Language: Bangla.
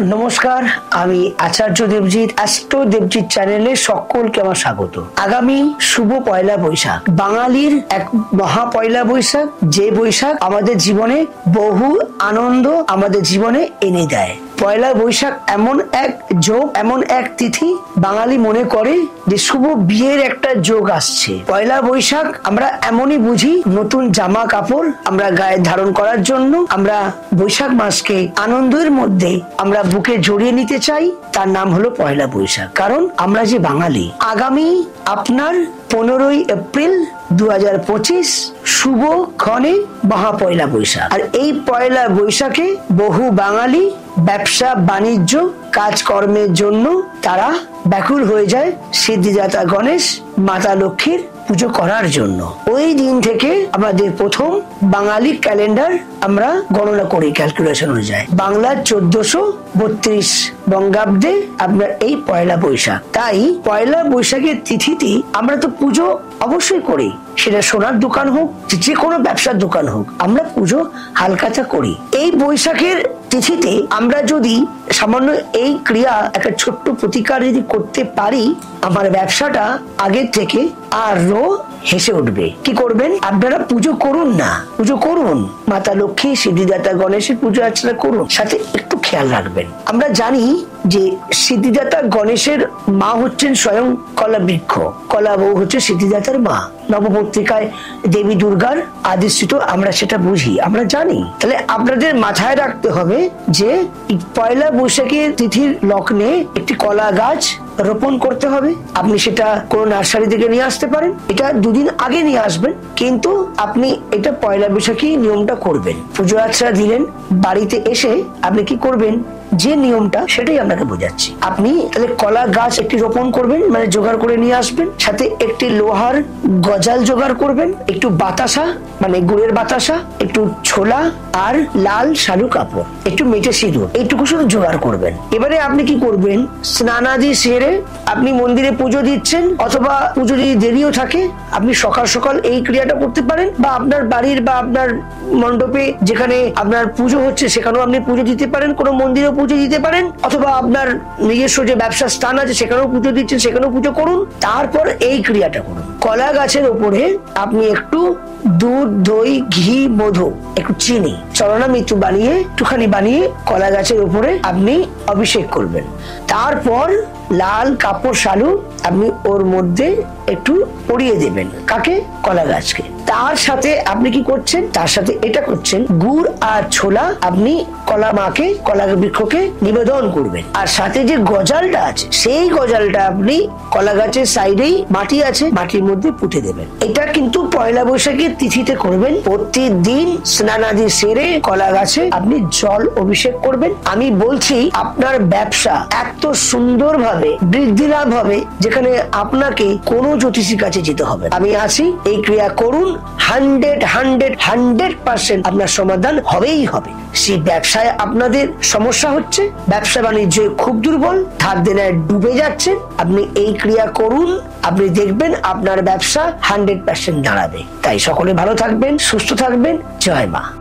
নমস্কার, আমি আচার্য দেবজিৎ, অ্যাস্ট্রো দেবজিৎ চ্যানেলে সকলকে আমার স্বাগত। আগামী শুভ পয়লা বৈশাখ, বাঙালির এক মহা পয়লা বৈশাখ, যে বৈশাখ আমাদের জীবনে বহু আনন্দ আমাদের জীবনে এনে দেয়। পয়লা বৈশাখ এমন এক যোগ, এমন এক তিথি, বাঙালি মনে করে যে শুভ বিয়ের একটা যোগ আসছে। পয়লা বৈশাখ আমরা এমনই বুঝি, নতুন জামা কাপড় আমরা গায়ে ধারণ করার জন্য আমরা বৈশাখ মাসকে আনন্দের মধ্যে আমরা বুকে জড়িয়ে নিতে চাই। তার নাম হলো পয়লা বৈশাখ। কারণ আমরা যে বাঙালি, আগামী আপনার 15ই এপ্রিল 2025 শুভ ক্ষণে মহা পয়লা বৈশাখ। আর এই পয়লা বৈশাখে বহু বাঙালি ব্যবসা বাণিজ্য কাজকর্মের জন্য তারা ব্যাকুল হয়ে যায় সিদ্ধিদাতা গণেশ মাতা লক্ষ্মীর পুজো করার জন্য। ওই দিন থেকে আমাদের প্রথম বাঙালি ক্যালেন্ডার আমরা গণনা করি, ক্যালকুলেশন অনুযায়ী বাংলার 1432 বঙ্গাব্দে আপনার এই পয়লা বৈশাখ। তাই পয়লা বৈশাখের তিথিতে আমরা তো পুজো অবশ্যই করি, সেটা সোনার দোকান হোক, যে কোনো ব্যবসার দোকান হোক, আমরা পুজো হালকাতা করি। এই বৈশাখের তিথিতে আমরা যদি সামান্য এই ক্রিয়া একটা ছোট্ট প্রতিকার যদি করতে পারি, আমার ব্যবসাটা আগের থেকে আরো হেসে উঠবে। কি করবেন? আপনারা পুজো করুন না, পুজো করুন মাতা লক্ষ্মী সিদ্ধিদাতা গণেশের পুজো অর্চনা করুন, সাথে একটু খেয়াল রাখবেন। আমরা জানি যে সিদ্ধিদাতা গণেশের মা হচ্ছেন স্বয়ং কলা বৃক্ষ, কলা বউ হচ্ছে সিদ্ধিদাতার মা। নবপত্রিকায় দেবী দুর্গার আদিষ্ঠিত আমরা সেটা বুঝি, আমরা জানি। তাহলে আপনাদের মাথায় রাখতে হবে যে পয়লা বৈশাখের তিথির লগ্নে একটি কলা গাছ রোপণ করতে হবে। আপনি সেটা কোন নার্সারি থেকে নিয়ে আসতে পারেন, এটা দুদিন আগে নিয়ে আসবেন, কিন্তু আপনি এটা পয়লা বৈশাখী নিয়মটা করবেন। পুজো আর্চনা দিলেন, বাড়িতে এসে আপনি কি করবেন, যে নিয়মটা সেটাই আপনাকে বোঝাচ্ছি। আপনি তাহলে কলা গাছ একটি রোপণ করবেন, মানে জোগাড় করে নিয়ে আসবেন, সাথে একটি লোহার গজাল জোগাড় করবেন, একটু বাতাসা মানে গুড়ের বাতাসা, একটু ছোলা আর লাল শালু কাপড়, একটু মেটে সিঁদুর, এইটুকু শুধু জোগাড় করবেন। এবারে আপনি কি করবেন, স্নানাদি সেরে আপনি মন্দিরে পুজো দিচ্ছেন, অথবা পুজো যদি দেরিও থাকে আপনি সকাল সকাল এই ক্রিয়াটা করতে পারেন, বা আপনার বাড়ির বা আপনার মণ্ডপে যেখানে আপনার পুজো হচ্ছে সেখানেও আপনি পুজো দিতে পারেন, কোনো মন্দিরেও পুজো দিতে পারেন, অথবা আপনার নিজস্ব যে ব্যবসার স্থান আছে সেখানেও পুজো দিচ্ছেন, সেখানেও পুজো করুন। তারপর এই ক্রিয়াটা করুন। কলা গাছের উপরে আপনি একটু দুধ, দই, ঘি, মধু, একটু চিনি, চরণামৃত্যু বানিয়ে একটুখানি বানিয়ে কলা গাছের উপরে আপনি অভিষেক করবেন। তারপর লাল কাপড় শালু আপনি ওর মধ্যে একটু পরিয়ে দেবেন। কাকে? কলা গাছকে। তার সাথে আপনি কি করছেন, তার সাথে এটা করছেন, গুড় আর ছোলা আপনি কলা মাকে, কলা বৃক্ষকে নিবেদন করবেন। আর সাথে যে গজালটা আছে সেই গজালটা আপনি কলা গাছের সাইডেই মাটি আছে, মাটির মধ্যে পুঁতে দেবেন। এটা কিন্তু পয়লা বৈশাখের তিথিতে করবেন। প্রতিদিন স্নানাদি সেরে কলা গাছে আপনি জল অভিষেক করবেন। আমি বলছি আপনার ব্যবসা এত সুন্দরভাবে বৃদ্ধি লাভ হবে যেখানে আপনাকে কোনো জ্যোতিষীর কাছে যেতে হবে। আমি আছি, এই ক্রিয়া করুন, 100% আপনার সমাধান হবেই হবে। সেই ব্যবসায় আপনাদের সমস্যা হচ্ছে, ব্যবসা বাণিজ্যে খুব দুর্বল, ধার দেনায় ডুবে যাচ্ছেন, আপনি এই ক্রিয়া করুন, আপনি দেখবেন আপনার ব্যবসা 100% দাঁড়াবে। তাই সকলে ভালো থাকবেন, সুস্থ থাকবেন। জয় মা।